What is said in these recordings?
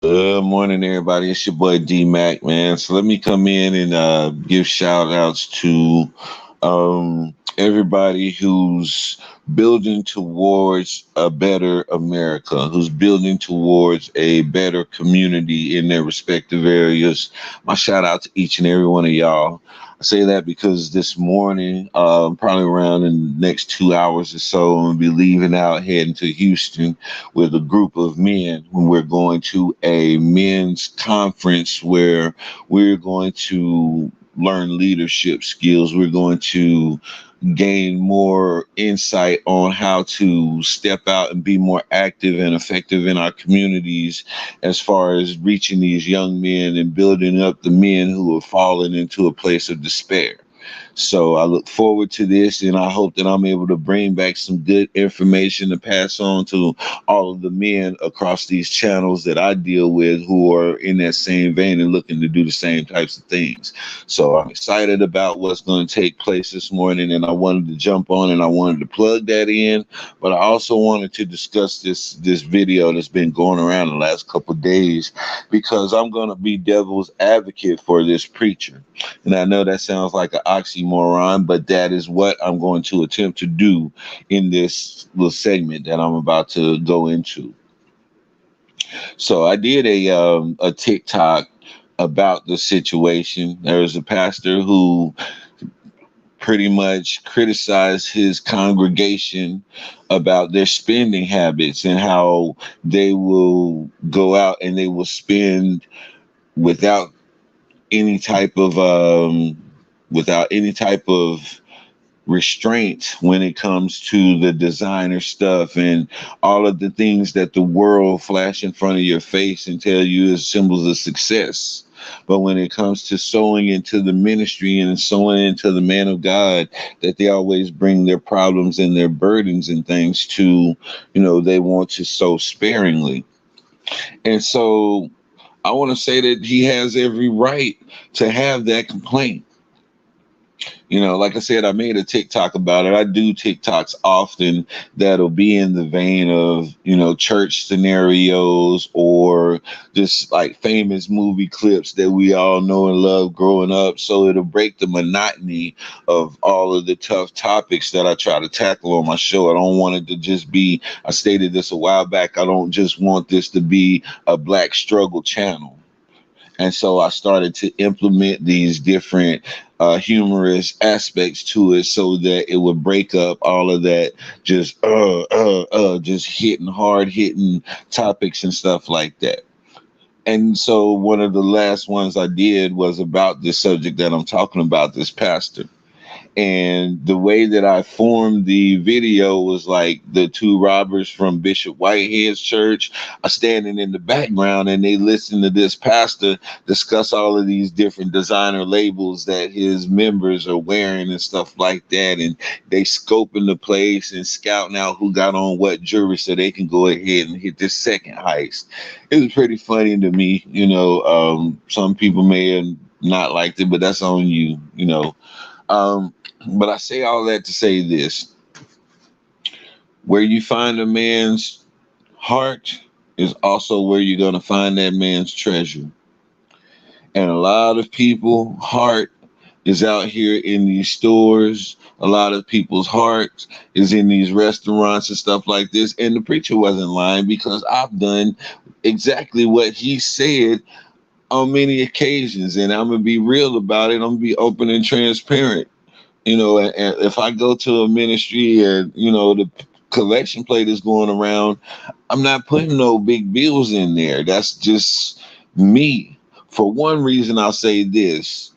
Good morning, everybody. It's your boy D Mac, man. So let me come in and give shout outs to everybody who's building towards a better America, who's building towards a better community in their respective areas. My shout out to each and every one of y'all. I say that because this morning, probably around in the next 2 hours or so, I'm gonna be leaving out, heading to Houston with a group of men when we're going to a men's conference where we're going to learn leadership skills. We're going to gain more insight on how to step out and be more active and effective in our communities as far as reaching these young men and building up the men who have fallen into a place of despair. So I look forward to this, and I hope that I'm able to bring back some good information to pass on to all of the men across these channels that I deal with who are in that same vein and looking to do the same types of things. So I'm excited about what's going to take place this morning, and I wanted to jump on and I wanted to plug that in, but I also wanted to discuss this video that's been going around the last couple of days because I'm going to be devil's advocate for this preacher. And I know that sounds like an oxymoron, but that is what I'm going to attempt to do in this little segment that I'm about to go into. So I did a TikTok about the situation. There was a pastor who pretty much criticized his congregation about their spending habits and how they will go out and they will spend without any type of restraint when it comes to the designer stuff and all of the things that the world flash in front of your face and tell you is symbols of success. But when it comes to sowing into the ministry and sowing into the man of God, that they always bring their problems and their burdens and things to, they want to sow sparingly. And so I want to say that he has every right to have that complaint. Like I said, I made a TikTok about it. I do TikToks often that'll be in the vein of, church scenarios or just like famous movie clips that we all know and love growing up. So it'll break the monotony of all of the tough topics that I try to tackle on my show. I don't want it to just be, I stated this a while back, I don't just want this to be a black struggle channel. And so I started to implement these different humorous aspects to it so that it would break up all of that just hitting hard hitting topics and stuff like that. And so one of the last ones I did was about this subject that I'm talking about, this pastor. And the way that I formed the video was like the two robbers from Bishop Whitehead's church are standing in the background and they listen to this pastor discuss all of these different designer labels that his members are wearing and stuff like that. And they scoping the place and scouting out who got on what jewelry so they can go ahead and hit this second heist. It was pretty funny to me. Some people may have not liked it, but that's on you. But I say all that to say this. Where you find a man's heart is also where you're going to find that man's treasure. And a lot of people' heart is out here in these stores. A lot of people's heart is in these restaurants and stuff like this. And the preacher wasn't lying because I've done exactly what he said on many occasions. And I'm going to be real about it. I'm going to be open and transparent. And if I go to a ministry and, the collection plate is going around, I'm not putting no big bills in there. That's just me. For one reason, I'll say this.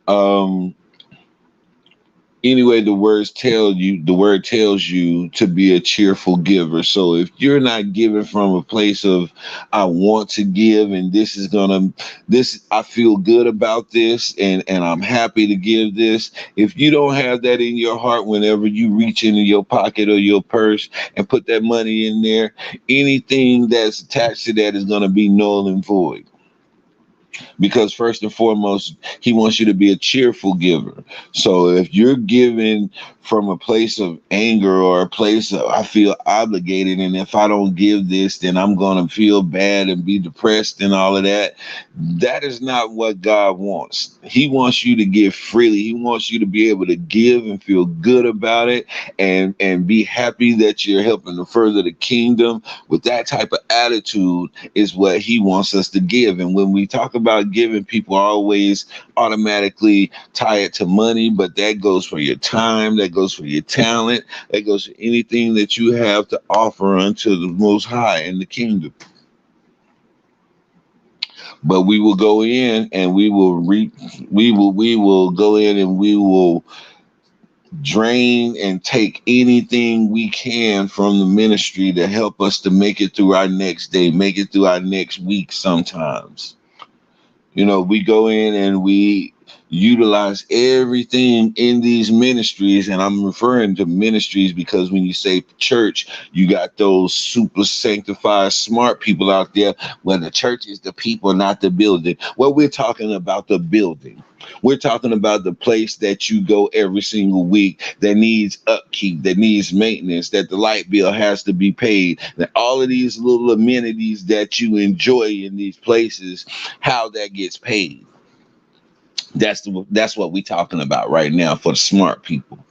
Um, anyway, the word tells you to be a cheerful giver. So if you're not giving from a place of I want to give and I feel good about this and I'm happy to give this. If you don't have that in your heart whenever you reach into your pocket or your purse and put that money in there, anything that's attached to that is going to be null and void. Because first and foremost, he wants you to be a cheerful giver. So if you're giving from a place of anger or a place of I feel obligated, and if I don't give this, then I'm gonna feel bad and be depressed and all of that. That is not what God wants. He wants you to give freely. He wants you to be able to give and feel good about it, and be happy that you're helping to further the kingdom. With that type of attitude is what he wants us to give. And when we talk about giving, people always automatically tie it to money, but that goes for your time, that goes for your talent, that goes for anything that you have to offer unto the Most High in the kingdom. But we will go in and we will go in and we will drain and take anything we can from the ministry to help us to make it through our next day, make it through our next week sometimes. We go in and we utilize everything in these ministries. And I'm referring to ministries because when you say church, you got those super sanctified, smart people out there. When the church is the people, not the building. Well, we're talking about the building. We're talking about the place that you go every single week that needs upkeep, that needs maintenance, that the light bill has to be paid, that all of these little amenities that you enjoy in these places, how that gets paid. That's what we're talking about right now for the smart people.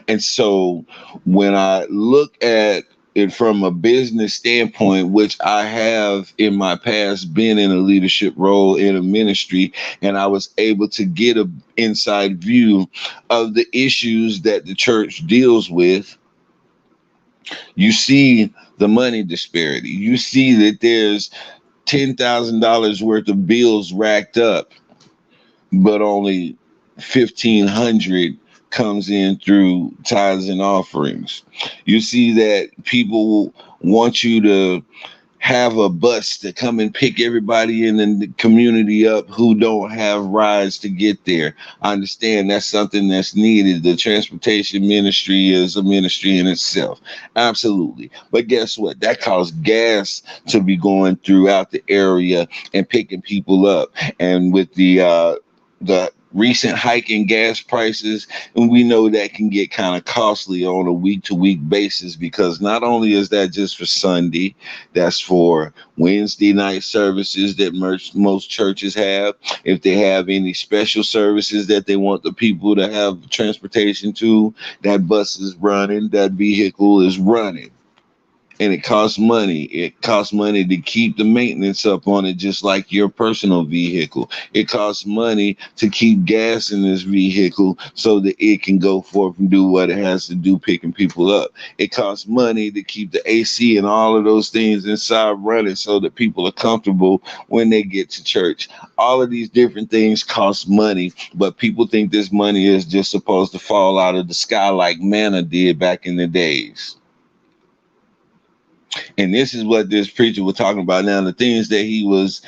And so when I look at it from a business standpoint, which I have in my past been in a leadership role in a ministry, and I was able to get an inside view of the issues that the church deals with, you see the money disparity. You see that there's $10,000 worth of bills racked up, but only 1,500 comes in through tithes and offerings. You see that people want you to have a bus to come and pick everybody in the community up who don't have rides to get there. I understand that's something that's needed. The transportation ministry is a ministry in itself. Absolutely. But guess what? That costs gas to be going throughout the area and picking people up. And with the recent hike in gas prices, and we know that can get kind of costly on a week to week basis, because not only is that just for Sunday, that's for Wednesday night services that most churches have. If they have any special services that they want the people to have transportation to, that bus is running, that vehicle is running. And it costs money. It costs money to keep the maintenance up on it, just like your personal vehicle. It costs money to keep gas in this vehicle so that it can go forth and do what it has to do, picking people up. It costs money to keep the AC and all of those things inside running so that people are comfortable when they get to church. All of these different things cost money, but people think this money is just supposed to fall out of the sky like manna did back in the days. And this is what this preacher was talking about. Now, the things that he was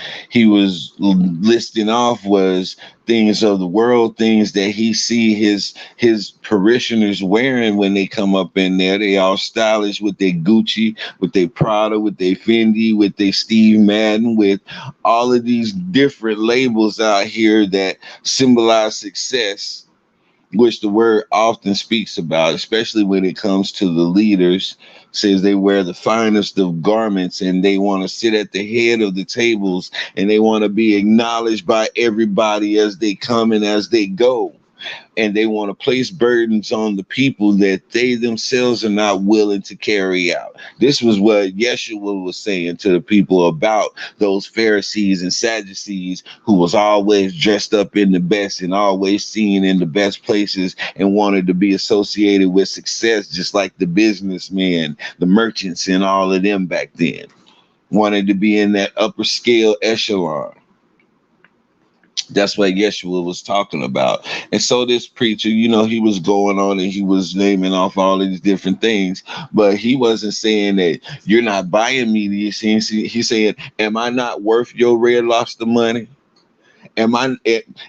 listing off was things of the world, things that he see his parishioners wearing when they come up in there. They all stylish with their Gucci, with their Prada, with their Fendi, with their Steve Madden, with all of these different labels out here that symbolize success, which the word often speaks about, especially when it comes to the leaders. Says they wear the finest of garments and they want to sit at the head of the tables and they want to be acknowledged by everybody as they come and as they go. And they want to place burdens on the people that they themselves are not willing to carry out. This was what Yeshua was saying to the people about those Pharisees and Sadducees who was always dressed up in the best and always seen in the best places and wanted to be associated with success, just like the businessmen, the merchants, and all of them back then. Wanted to be in that upper scale echelon. That's what Yeshua was talking about. And so this preacher, he was going on and he was naming off all of these different things, but he wasn't saying that you're not buying me these things. He's saying, am I not worth your Red Lobster money? Am I?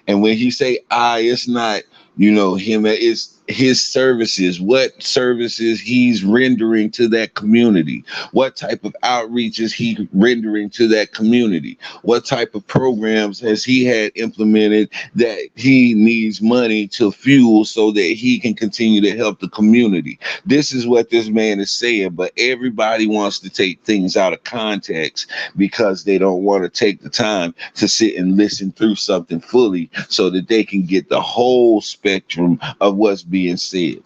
And when he say I, it's not You know, him, it's his services, what services he's rendering to that community, what type of outreach is he rendering to that community, what type of programs has he had implemented that he needs money to fuel so that he can continue to help the community. This is what this man is saying, but everybody wants to take things out of context because they don't want to take the time to sit and listen through something fully so that they can get the whole spectrum of what's being said.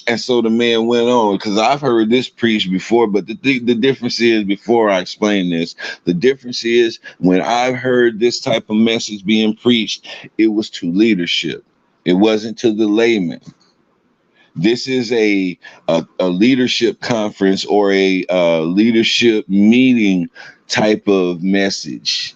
And so the man went on, because I've heard this preached before, but the difference is, before I explain this, the difference is when I've heard this type of message being preached, it was to leadership. It wasn't to the layman. This is a leadership conference or a leadership meeting type of message.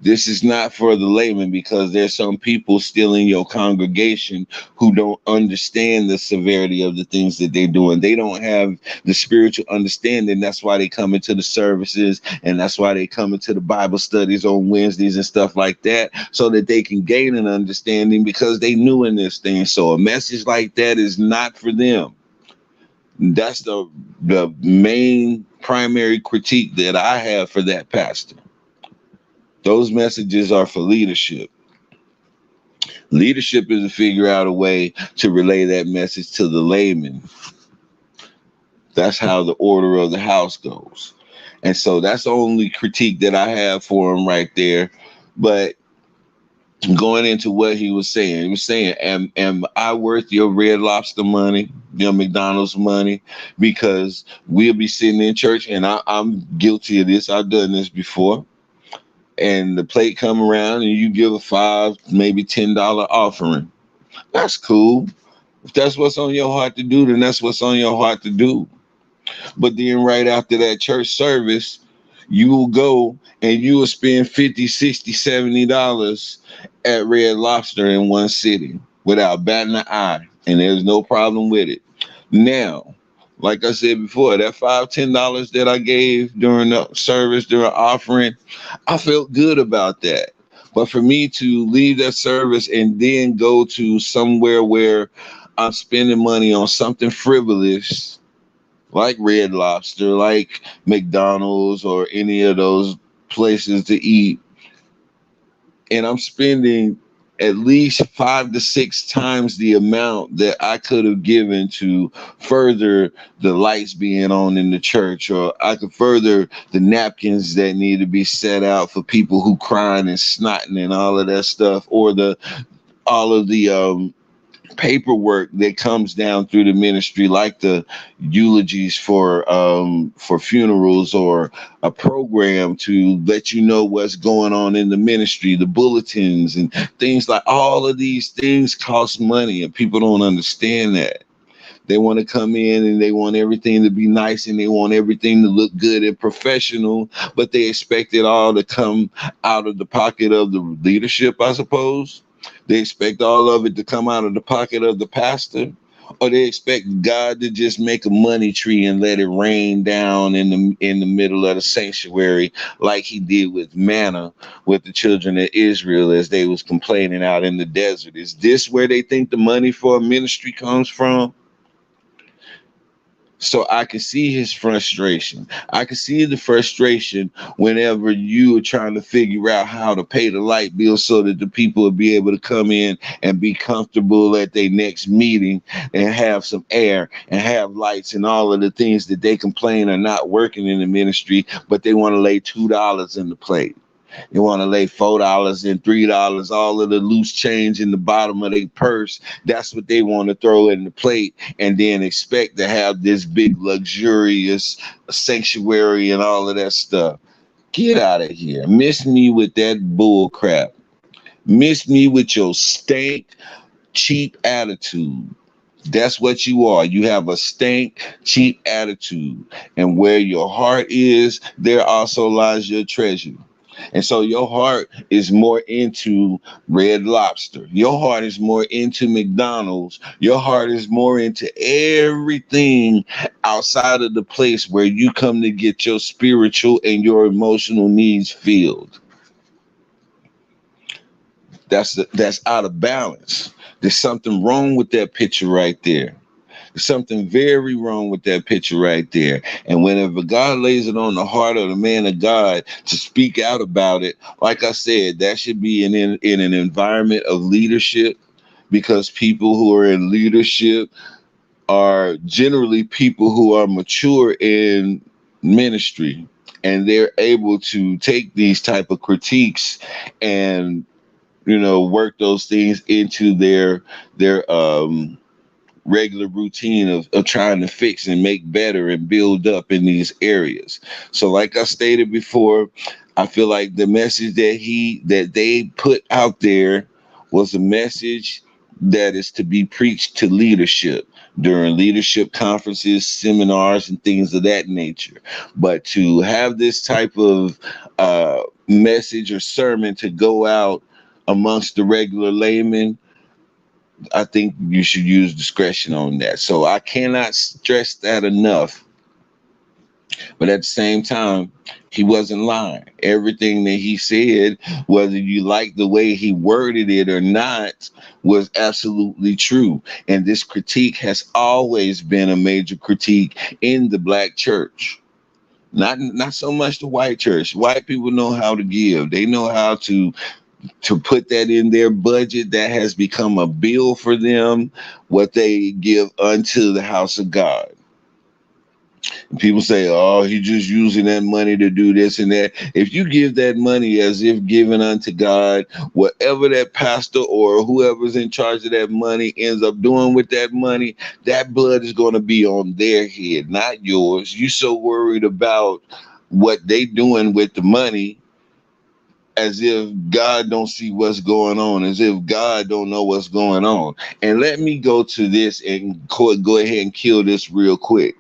This is not for the layman, because there's some people still in your congregation who don't understand the severity of the things that they're doing. They don't have the spiritual understanding. That's why they come into the services, and that's why they come into the Bible studies on Wednesdays and stuff like that, so that they can gain an understanding, because they new in this thing. So a message like that is not for them. That's the main primary critique that I have for that pastor. Those messages are for leadership. Leadership is to figure out a way to relay that message to the layman. That's how the order of the house goes. And so that's the only critique that I have for him right there. But going into what he was saying, am I worth your Red Lobster money, your McDonald's money? Because we'll be sitting in church, and I'm guilty of this. I've done this before. And the plate come around and you give a $5, maybe $10 offering. That's cool. If that's what's on your heart to do, then that's what's on your heart to do. But then right after that church service, you will go and you will spend $50, $60, $70 at Red Lobster in one sitting without batting an eye. And there's no problem with it. Now, like I said before, that $5, $10 that I gave during the service, during offering, I felt good about that. But for me to leave that service and then go to somewhere where I'm spending money on something frivolous, like Red Lobster, like McDonald's, or any of those places to eat, and I'm spending at least 5 to 6 times the amount that I could have given to further the lights being on in the church, or I could further the napkins that need to be set out for people who crying and snotting and all of that stuff, or the all of the paperwork that comes down through the ministry, like the eulogies for funerals, or a program to let you know what's going on in the ministry, the bulletins and things. Like, all of these things cost money, and people don't understand that. They want to come in and they want everything to be nice, and they want everything to look good and professional, but they expect it all to come out of the pocket of the leadership, I suppose. They expect all of it to come out of the pocket of the pastor, or they expect God to just make a money tree and let it rain down in the middle of the sanctuary, like he did with manna with the children of Israel as they was complaining out in the desert. Is this where they think the money for a ministry comes from? So I can see his frustration. I can see the frustration whenever you are trying to figure out how to pay the light bill so that the people will be able to come in and be comfortable at their next meeting and have some air and have lights and all of the things that they complain are not working in the ministry, but they want to lay $2 in the plate. They want to lay $4 and $3, all of the loose change in the bottom of their purse. That's what they want to throw in the plate, and then expect to have this big luxurious sanctuary and all of that stuff. Get out of here. Miss me with that bull crap. Miss me with your stank, cheap attitude. That's what you are. You have a stank, cheap attitude. And where your heart is, there also lies your treasure. And so your heart is more into Red Lobster. Your heart is more into McDonald's. Your heart is more into everything outside of the place where you come to get your spiritual and your emotional needs filled. That's out of balance. There's something wrong with that picture right there. There's something very wrong with that picture right there. And whenever God lays it on the heart of the man of God to speak out about it, like I said, that should be in an environment of leadership, because people who are in leadership are generally people who are mature in ministry, and they're able to take these type of critiques and work those things into their regular routine of trying to fix and make better and build up in these areas. So like I stated before, I feel like the message that they put out there was a message that is to be preached to leadership during leadership conferences, seminars, and things of that nature. But to have this type of message or sermon to go out amongst the regular layman, I think you should use discretion on that. So I cannot stress that enough. But at the same time, he wasn't lying. Everything that he said, whether you like the way he worded it or not, was absolutely true. And this critique has always been a major critique in the black church. Not so much the white church. White people know how to give. They know how to put that in their budget. That has become a bill for them, what they give unto the house of God. And people say, oh, he just using that money to do this and that. If you give that money as if given unto God, whatever that pastor or whoever's in charge of that money ends up doing with that money, that blood is going to be on their head, not yours. You so worried about what they doing with the money, as if God don't see what's going on, as if God don't know what's going on. And let me go to this and go ahead and kill this real quick.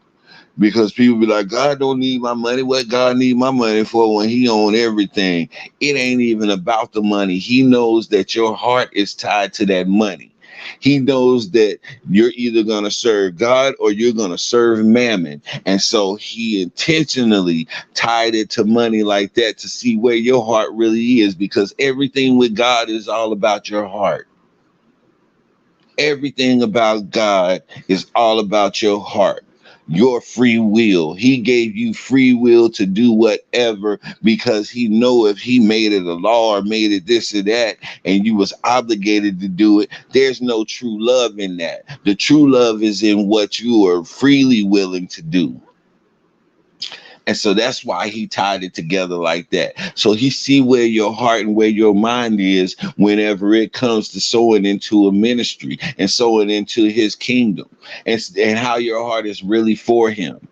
Because people be like, God don't need my money. What God need my money for when he own everything? It ain't even about the money. He knows that your heart is tied to that money. He knows that you're either going to serve God or you're going to serve mammon. And so he intentionally tied it to money like that to see where your heart really is, because everything with God is all about your heart. Everything about God is all about your heart, your free will. He gave you free will to do whatever, because he know if he made it a law or made it this or that and you was obligated to do it, there's no true love in that. The true love is in what you are freely willing to do. And so that's why he tied it together like that. So he see where your heart and where your mind is whenever it comes to sowing into a ministry and sowing into his kingdom, and how your heart is really for him.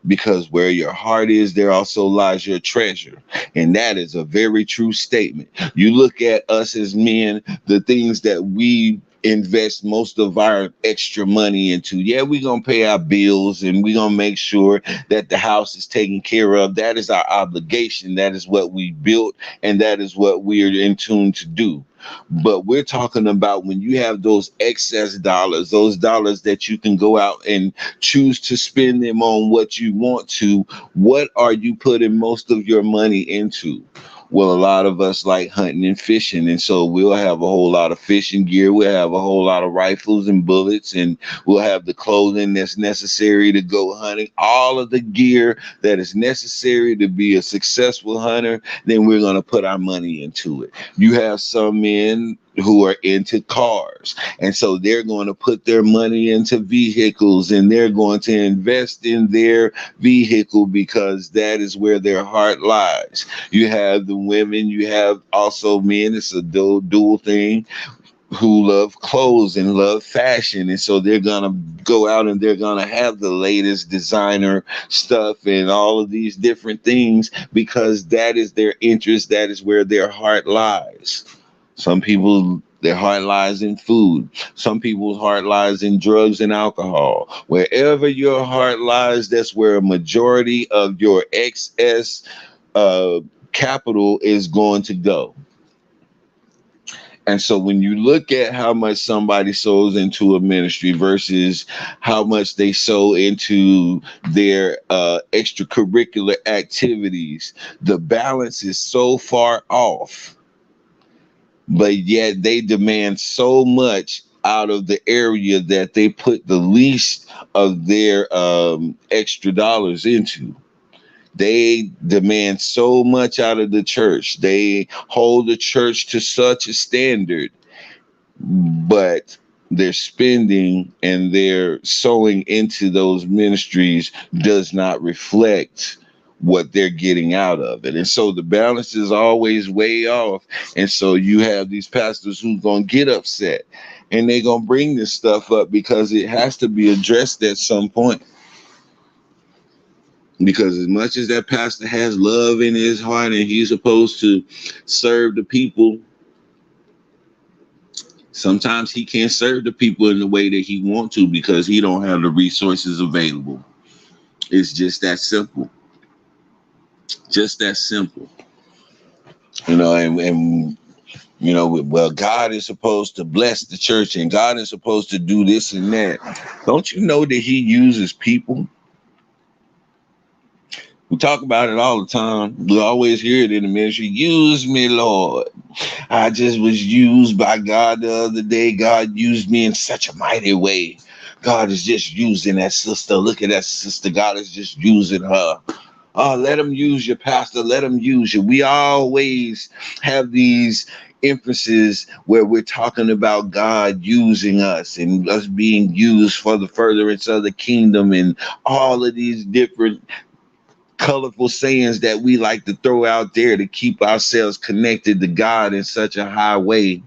Because where your heart is, there also lies your treasure. And that is a very true statement. You look at us as men, the things that we invest most of our extra money into. Yeah, we're going to pay our bills and we're going to make sure that the house is taken care of. That is our obligation. That is what we built, and that is what we are in tune to do. But we're talking about when you have those excess dollars, those dollars that you can go out and choose to spend them on what you want to. What are you putting most of your money into? Well, a lot of us like hunting and fishing, and so we'll have a whole lot of fishing gear. We'll have a whole lot of rifles and bullets, and we'll have the clothing that's necessary to go hunting, all of the gear that is necessary to be a successful hunter. Then we're going to put our money into it. You have some men who are into cars, and so they're going to put their money into vehicles, and they're going to invest in their vehicle because that is where their heart lies. You have the women, you have also men. It's a dual thing, who love clothes and love fashion, and so they're gonna go out and they're gonna have the latest designer stuff and all of these different things, because that is their interest. That is where their heart lies. Some people, their heart lies in food. Some people's heart lies in drugs and alcohol. Wherever your heart lies, that's where a majority of your excess uh, capital is going to go. And so when you look at how much somebody sows into a ministry versus how much they sow into their extracurricular activities, the balance is so far off. but yet they demand so much out of the area that they put the least of their extra dollars into. They demand so much out of the church. They hold the church to such a standard, but their spending and their sowing into those ministries does not reflect what they're getting out of it. And so the balance is always way off. And so you have these pastors who's going to get upset and they're going to bring this stuff up because it has to be addressed at some point. Because as much as that pastor has love in his heart and he's supposed to serve the people, sometimes he can't serve the people in the way that he wants to because he don't have the resources available. It's just that simple. Just that simple. And well, God is supposed to bless the church and God is supposed to do this and that. Don't you know that he uses people? We talk about it all the time. We always hear it in the ministry. Use me, Lord. I just was used by God the other day. God used me in such a mighty way. God is just using that sister. Look at that sister. God is just using her. Oh, let him use you, pastor. Let him use you. We always have these emphasis where we're talking about God using us and us being used for the furtherance of the kingdom and all of these different colorful sayings that we like to throw out there to keep ourselves connected to God in such a high way.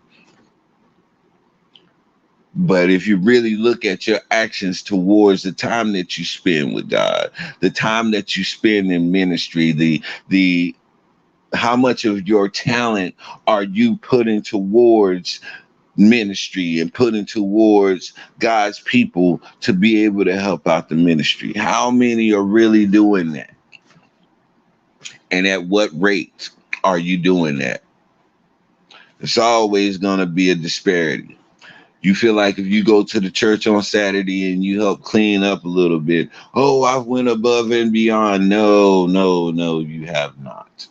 But if you really look at your actions towards the time that you spend with God, the time that you spend in ministry, the how much of your talent are you putting towards ministry and putting towards God's people to be able to help out the ministry? How many are really doing that? And at what rate are you doing that? It's always going to be a disparity. You feel like if you go to the church on Saturday and you help clean up a little bit, oh, I went above and beyond. No, no, no, you have not.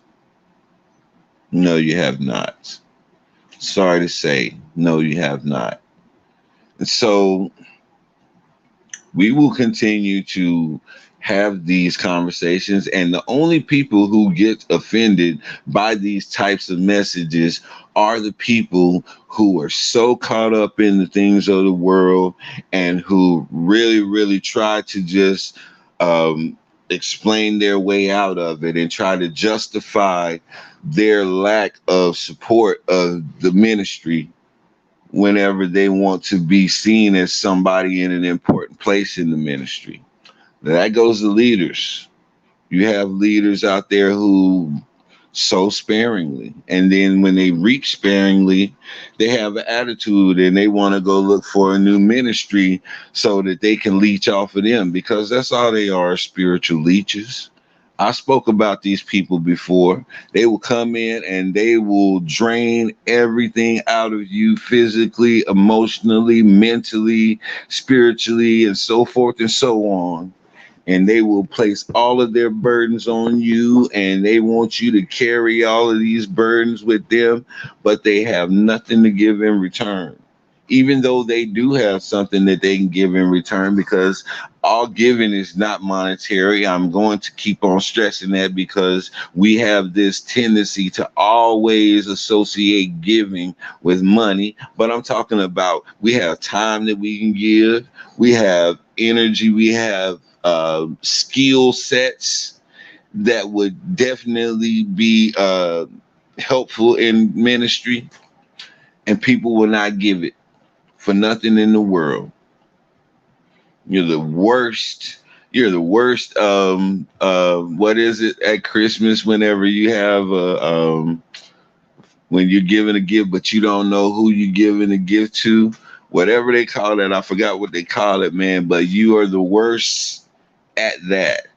No, you have not. Sorry to say, no, you have not. And so we will continue to have these conversations, and the only people who get offended by these types of messages are the people who are so caught up in the things of the world and who really, really try to just explain their way out of it and try to justify their lack of support of the ministry whenever they want to be seen as somebody in an important place in the ministry. That goes to leaders. You have leaders out there who sow sparingly, and then when they reap sparingly, they have an attitude and they want to go look for a new ministry so that they can leech off of them, because that's all they are, spiritual leeches. I spoke about these people before. They will come in and they will drain everything out of you physically, emotionally, mentally, spiritually, and so forth and so on. And they will place all of their burdens on you and they want you to carry all of these burdens with them, but they have nothing to give in return, even though they do have something that they can give in return, because all giving is not monetary. I'm going to keep on stressing that because we have this tendency to always associate giving with money. But I'm talking about, we have time that we can give, we have energy, we have skill sets that would definitely be helpful in ministry, and people will not give it for nothing in the world. You're the worst. You're the worst. What is it at Christmas whenever you have when you're giving a gift, but you don't know who you're giving a gift to? Whatever they call it, I forgot what they call it, man. But you are the worst at that.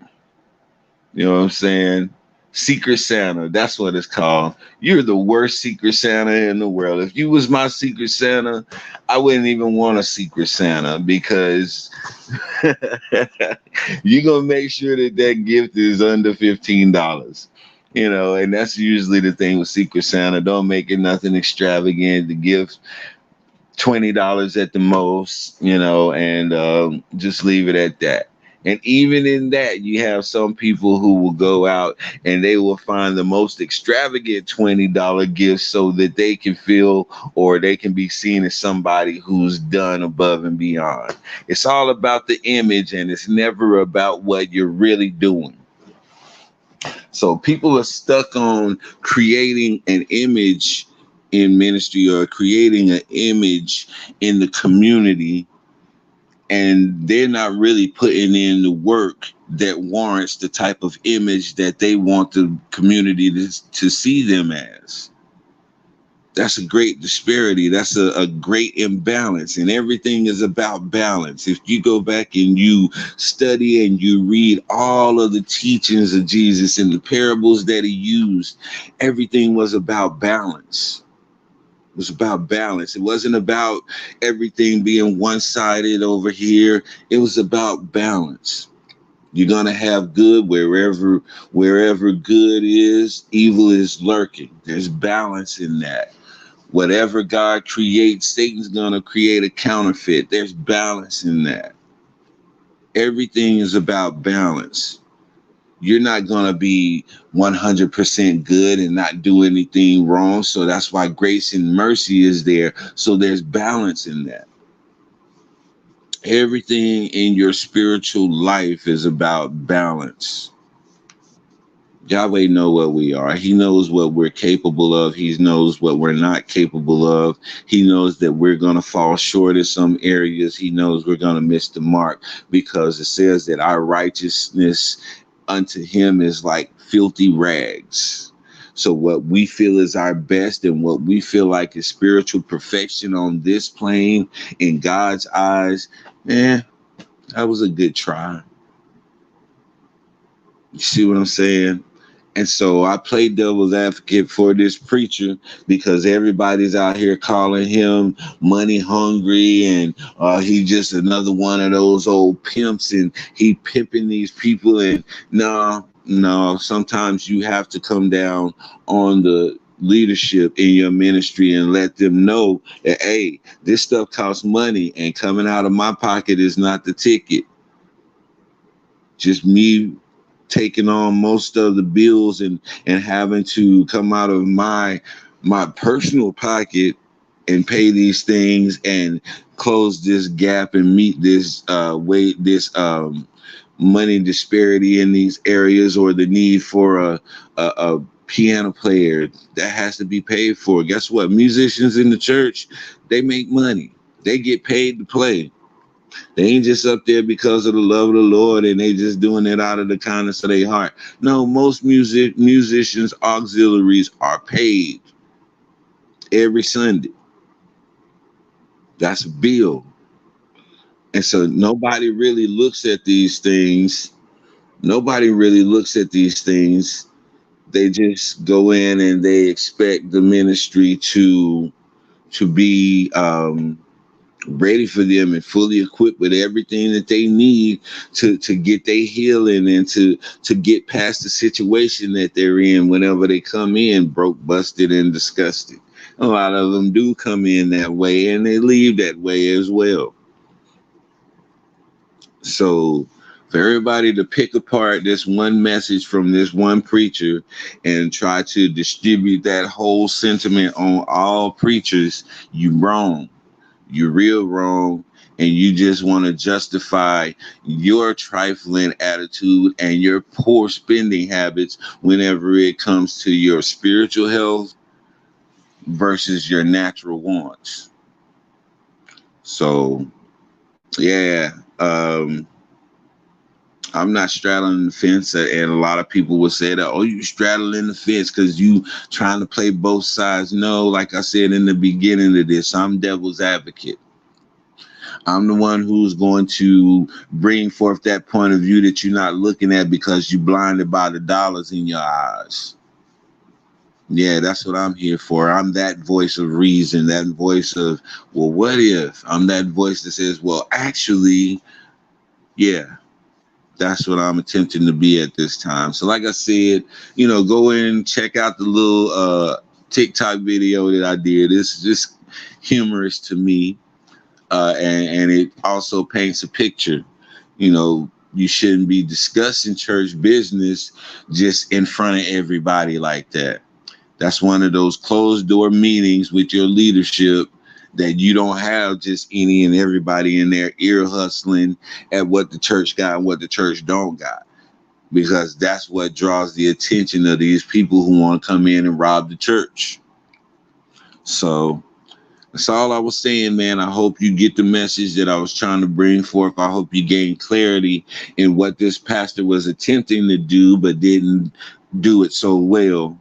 You know what I'm saying? Secret Santa, that's what it's called. You're the worst Secret Santa in the world. If you was my Secret Santa, I wouldn't even want a Secret Santa, because you're gonna make sure that that gift is under $15. And that's usually the thing with Secret Santa. Don't make it nothing extravagant. The gift $20 at the most, and just leave it at that. And even in that, you have some people who will go out and they will find the most extravagant $20 gifts so that they can feel or they can be seen as somebody who's done above and beyond. It's all about the image and it's never about what you're really doing. So people are stuck on creating an image in ministry or creating an image in the community, and they're not really putting in the work that warrants the type of image that they want the community to see them as. That's a great disparity. That's a great imbalance. And everything is about balance. If you go back and you study and you read all of the teachings of Jesus and the parables that he used, everything was about balance. It was about balance. It wasn't about everything being one-sided over here. It was about balance. You're gonna have good wherever good is, evil is lurking. There's balance in that. Whatever God creates, Satan's going to create a counterfeit. There's balance in that. Everything is about balance. You're not going to be 100% good and not do anything wrong. So that's why grace and mercy is there. So there's balance in that. Everything in your spiritual life is about balance. Yahweh knows what we are. He knows what we're capable of. He knows what we're not capable of. He knows that we're going to fall short in some areas. He knows we're going to miss the mark because it says that our righteousness unto him is like filthy rags. So what we feel is our best and what we feel like is spiritual perfection on this plane in God's eyes, that was a good try. You see what I'm saying? And so I play devil's advocate for this preacher because everybody's out here calling him money hungry and he just another one of those old pimps and he pimping these people. And no, sometimes you have to come down on the leadership in your ministry and let them know that, hey, this stuff costs money and coming out of my pocket is not the ticket. Just me taking on most of the bills and having to come out of my personal pocket and pay these things and close this gap and meet this money disparity in these areas, or the need for a piano player that has to be paid for. Guess what? Musicians in the church, they make money. They get paid to play. They ain't just up there because of the love of the Lord and they just doing it out of the kindness of their heart. No, most musicians, auxiliaries are paid every Sunday. That's a bill. And so nobody really looks at these things. Nobody really looks at these things. They just go in and they expect the ministry to be ready for them and fully equipped with everything that they need to get their healing and to get past the situation that they're in whenever they come in broke, busted, and disgusted. A lot of them do come in that way and they leave that way as well. So for everybody to pick apart this one message from this one preacher and try to distribute that whole sentiment on all preachers, you wrong. You're real wrong, and you just want to justify your trifling attitude and your poor spending habits whenever it comes to your spiritual health versus your natural wants. So, yeah, I'm not straddling the fence, and a lot of people will say that, oh, you straddling the fence because you trying to play both sides. No, like I said in the beginning of this, I'm devil's advocate. I'm the one who's going to bring forth that point of view that you're not looking at because you're blinded by the dollars in your eyes. Yeah, that's what I'm here for. I'm that voice of reason, that voice of, well, what if? I'm that voice that says, well, actually, yeah, That's what I'm attempting to be at this time. So like I said, go in and check out the little TikTok video that I did. It's just humorous to me. And it also paints a picture. You shouldn't be discussing church business just in front of everybody like that. That's one of those closed door meetings with your leadership that you don't have just any and everybody in there ear hustling at what the church got and what the church don't got. Because that's what draws the attention of these people who want to come in and rob the church. So that's all I was saying, man. I hope you get the message that I was trying to bring forth. I hope you gain clarity in what this pastor was attempting to do, but didn't do it so well.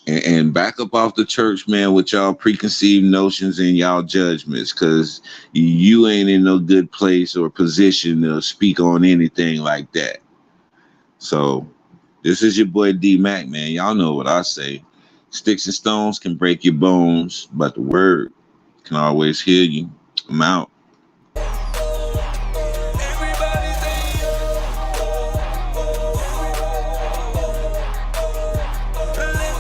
And back up off the church, man, with y'all preconceived notions and y'all judgments, because you ain't in no good place or position to speak on anything like that. So this is your boy D Mac, man. Y'all know what I say. Sticks and stones can break your bones, but the word can always heal you. I'm out.